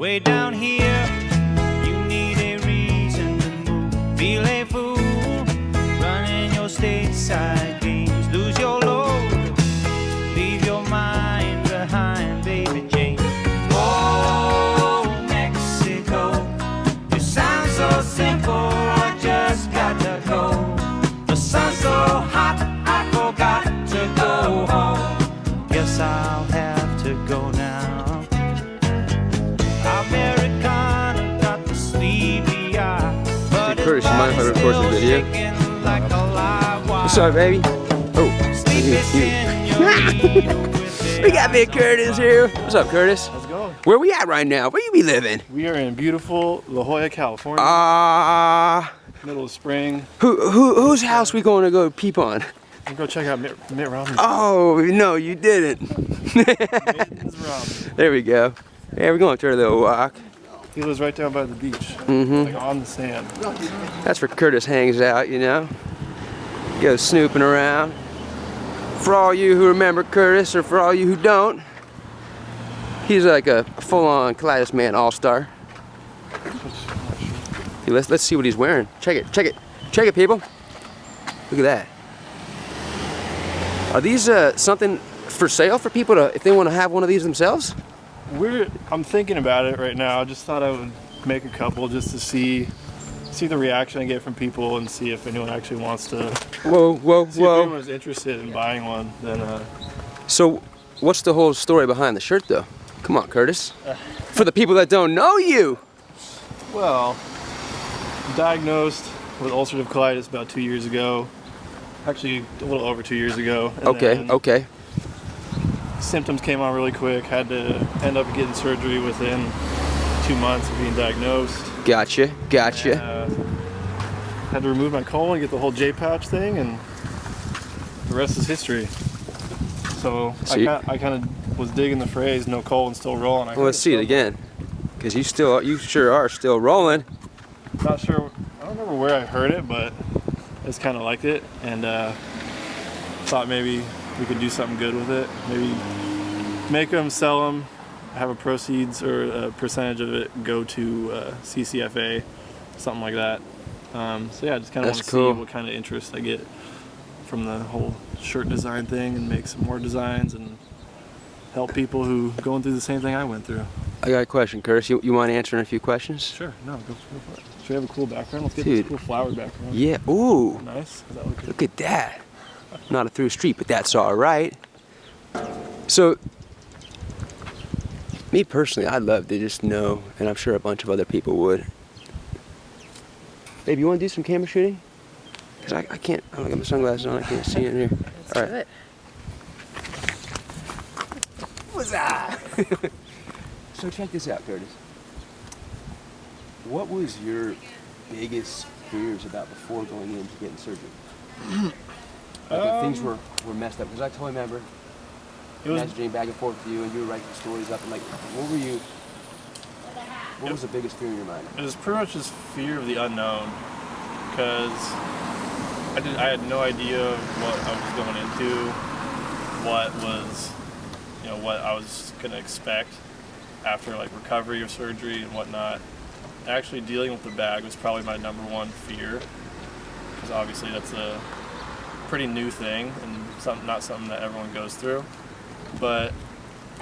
way down here. You need a reason to move. Feel a fool running your stateside games. Lose your load, leave your mind behind, baby Jane. Oh, Mexico, you sound so simple, I just got to go. The sun's so hot, I forgot to go home. Guess I'll have to go now. Americana got the sleepy eye, but Hey, Curtis, you mind if I record some video? like a live wire. What's up, baby? Oh, we got Big Curtis here. What's up, Curtis? How's it going? Where we at right now? Where you be living? We are in beautiful La Jolla, California. Middle of spring. Whose house we going to go peep on? We'll go check out Mitt Romney's. Oh, no, you didn't. Mitt's Romney. There we go. Yeah, we're going to a little walk. He lives right down by the beach, like on the sand. That's where Curtis hangs out, you know. Goes snooping around. For all you who remember Curtis, or for all you who don't, he's like a full-on Kaleidus Man all-star. Hey, let's see what he's wearing. Check it, check it, check it, people. Look at that. Are these something for sale for people to, if they want to have one of these themselves? I'm thinking about it right now. I just thought I would make a couple just to see the reaction I get from people and see if anyone actually wants to. Whoa, whoa, See if whoa. anyone's interested in buying one, then. So, what's the whole story behind the shirt, though? Come on, Curtis. For the people that don't know you. Well, diagnosed with ulcerative colitis about 2 years ago. Actually, a little over 2 years ago. And Okay, then okay. symptoms came on really quick. Had to end up getting surgery within 2 months of being diagnosed. Gotcha, gotcha. Had to remove my colon, get the whole J pouch thing, and the rest is history. So I kind of was digging the phrase "no colon, still rolling." Well, let's see it again, because you sure are still rolling. Not sure. I don't remember where I heard it, but I just kind of liked it, and thought maybe we could do something good with it. Maybe make them, sell them, have a proceeds or a percentage of it go to CCFA, something like that. So yeah, I just kind of want to see what kind of interest I get from the whole shirt design thing, and make some more designs and help people who going through the same thing I went through. I got a question, Curtis. You mind answering a few questions? Sure. No, go for it. Should we have a cool background? Let's get Dude. this cool flower background. Yeah. Ooh. Nice. Does that look good? Look at that. Not a through street, but that's all right. So, me personally, I'd love to just know, and I'm sure a bunch of other people would. Babe, you want to do some camera shooting? Because I can't, I don't got my sunglasses on, I can't see in here. All right. Do it. What's that? So check this out, Curtis. What was your biggest fears about before going in to getting surgery? Like when things were messed up? Because I totally remember messaging back and forth with you, and you were writing stories up, and like, what was the biggest fear in your mind? It was pretty much just fear of the unknown, because I had no idea what I was going into, what I was gonna expect after like recovery or surgery and whatnot. Actually, dealing with the bag was probably my #1 fear, because obviously that's a pretty new thing and not something that everyone goes through. But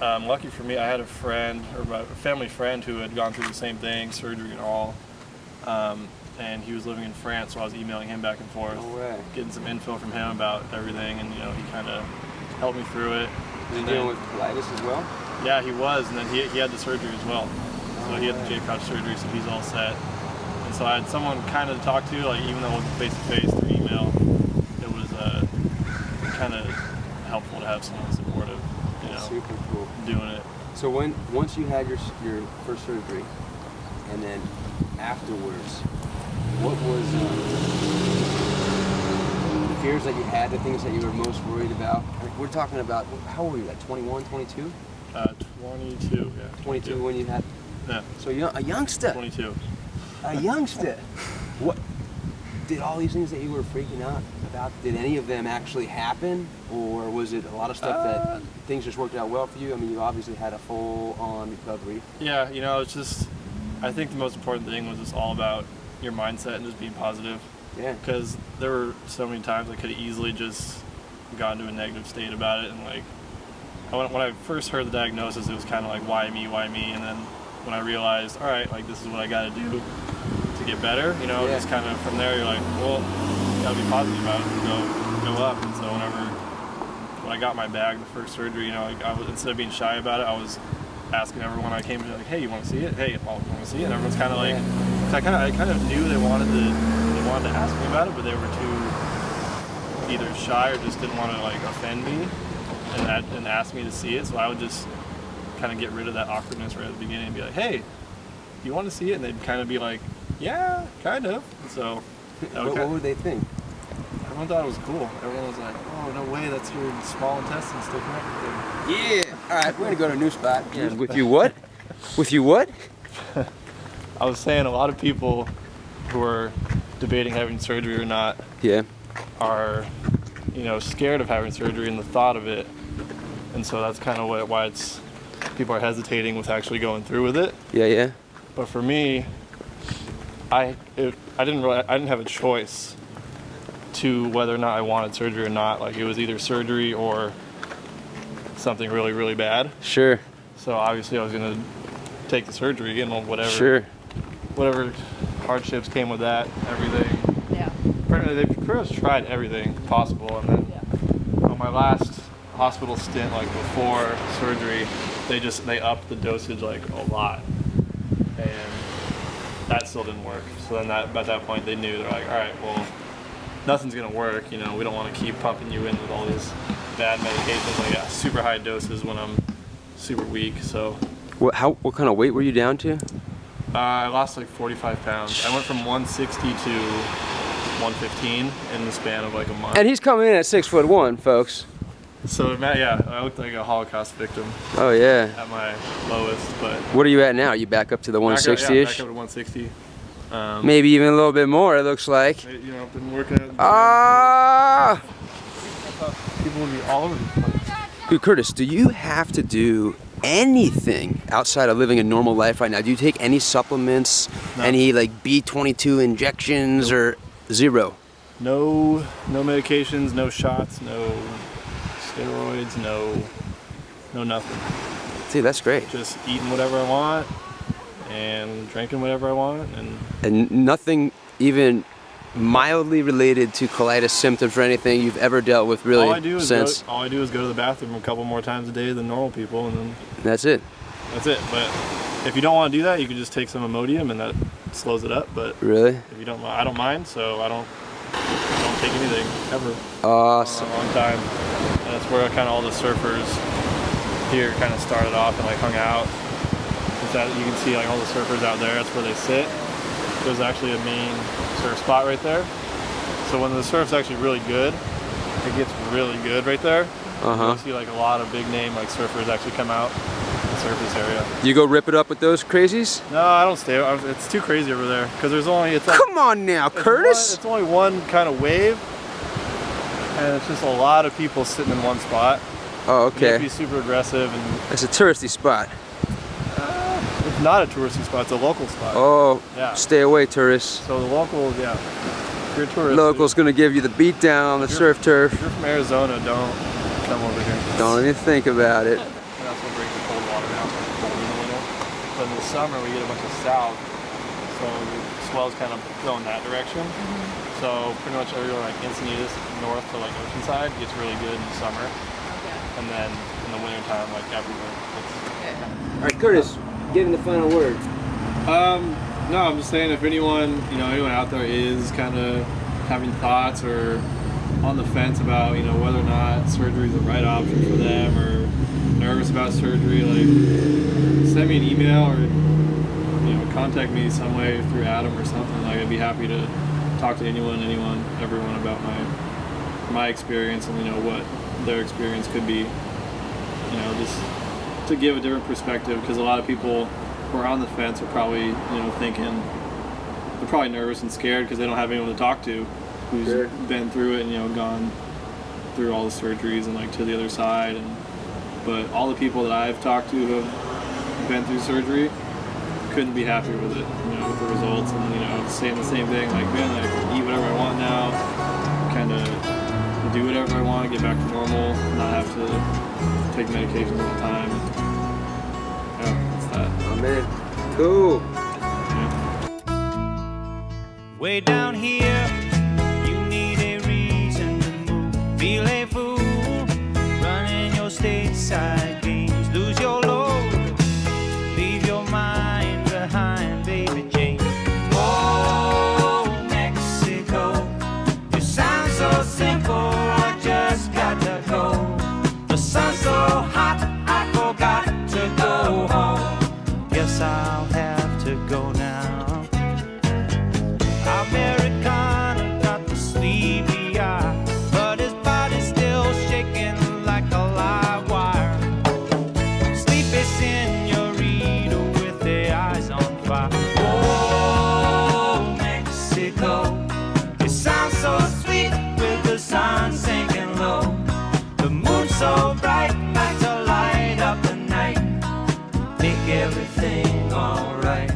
lucky for me, I had a friend, or a family friend, who had gone through the same thing, surgery and all. And he was living in France, so I was emailing him back and forth, getting some info from him about everything, and he kind of helped me through it. Was he dealing with colitis as well? Yeah, he was, and then he had the surgery as well. So he had the J pouch surgery, so he's all set. And so I had someone kind of to talk to, like even though it wasn't face to face through email, it was kind of helpful to have someone supportive, Super cool. doing it. So once you had your first surgery, and then afterwards, what was the fears that you had, the things that you were most worried about? Like, we're talking about, how old were you, like 21, 22? 22, yeah. 22 when you had. Yeah. So a youngster. 22. A youngster. What did all these things that you were freaking out about? Did any of them actually happen, or was it a lot of stuff that things just worked out well for you? I mean, you obviously had a full-on recovery. Yeah, it's just, I think the most important thing was just all about your mindset and just being positive. Yeah. Because there were so many times I could have easily just gotten to a negative state about it, and like, when I first heard the diagnosis, it was kind of like, why me? And then when I realized, all right, like this is what I got to do to get better, just kind of from there, you're like, well, you got to be positive about it and go up. And so when I got my bag, the first surgery, I was, instead of being shy about it, I was asking everyone I came to, like, hey, you want to see it? Hey, I want to see it. And everyone's kind of like, I kind of knew they wanted to ask me about it, but they were too either shy or just didn't want to like offend me and ask me to see it. So I would just kind of get rid of that awkwardness right at the beginning and be like, hey, you want to see it? And they'd kind of be like, yeah, kind of. So what would they think? Everyone thought it was cool. Everyone was like, oh, no way, that's your small intestine sticking up there. Yeah. All right, we're going to go to a new spot. Yeah. With you what? With you what? I was saying a lot of people who are debating having surgery or not are, scared of having surgery and the thought of it. And so that's kind of why people are hesitating with actually going through with it. Yeah. But for me, I didn't have a choice to whether or not I wanted surgery or not. Like, it was either surgery or something really, really bad. Sure. So obviously I was going to take the surgery and whatever. Sure. Whatever hardships came with that, everything. Yeah. They pretty much tried everything possible, and then on my last hospital stint, like before surgery, they upped the dosage like a lot, and that still didn't work. So then at that point they knew, they're like, all right, well, nothing's gonna work. We don't want to keep pumping you in with all these bad medications, like super high doses when I'm super weak. So what kind of weight were you down to? I lost like 45 pounds. I went from 160 to 115 in the span of like a month. And he's coming in at 6'1", folks. So yeah, I looked like a Holocaust victim. Oh yeah. At my lowest, but. What are you at now? Are you back up to the 160-ish? Back up to 160. Maybe even a little bit more. It looks like. I've been working at. Ah! People would be all over the place. Dude, Curtis, do you have to do anything outside of living a normal life right now? Do you take any supplements, any like B22 injections, or zero? No medications, no shots, no steroids, no nothing. See, that's great. Just eating whatever I want and drinking whatever I want, and nothing even mildly related to colitis symptoms or anything you've ever dealt with, really. All I do is go to the bathroom a couple more times a day than normal people, and then that's it. But if you don't want to do that, you can just take some Imodium, and that slows it up. But really, if you don't, I don't mind. So I don't take anything ever. Awesome. For a long time, and that's where kind of all the surfers here kind of started off and like hung out. You can see like all the surfers out there. That's where they sit. There's actually a main surf spot right there. So when the surf's actually really good, it gets really good right there. You see like a lot of big name like surfers actually come out and surf this area. You go rip it up with those crazies? No, I don't stay. It's too crazy over there because there's only. It's like, come on now, Curtis. It's only one kind of wave, and it's just a lot of people sitting in one spot. Oh, okay. You have to be super aggressive and. It's a touristy spot. It's not a touristy spot. It's a local spot. Oh, yeah. Stay away, tourists. So the locals, yeah. If you're a tourist, locals gonna give you the beat down on the surf turf. If you're from Arizona, don't come over here. Don't even think about it. And that's what brings the cold water down. Cold in the winter. But in the summer, we get a bunch of south, so the swells kind of go in that direction. So pretty much everywhere like Encinitas north to like Oceanside gets really good in the summer. And then in the wintertime, like everywhere. All right, Curtis, give him the final word. No, I'm just saying if anyone out there is kind of having thoughts or on the fence about, whether or not surgery is the right option for them or nervous about surgery, like send me an email or, contact me some way through Adam or something. Like I'd be happy to talk to everyone about my experience and, what their experience could be, just to give a different perspective, because a lot of people who are on the fence are probably, thinking they're probably nervous and scared because they don't have anyone to talk to. who's Sure. been through it and, you know, gone through all the surgeries and like to the other side. And but all the people that I've talked to who have been through surgery couldn't be happier with it, you know, with the results, and, you know, saying the same thing, like, man, I can eat whatever I want now, kind of do whatever I want, get back to normal, not have to take medications all the time. Yeah, it's that. Oh man, cool. Yeah. Way down here, you need a reason to move. Feel a fool, running your stateside games. Lose your load, leave your mind behind, baby Jane. Oh, Mexico, you sound so simple, I just got to go. The sun's so hot, I forgot to go home. Guess I'll have to go now. Americana got the sleepy eye, but his body's still shaking like a live wire. Sleepy senorita with their eyes on fire. Oh, Mexico, it sounds so sweet with the sun sinking low. The moon's so bright, like to light up the night, make everything alright.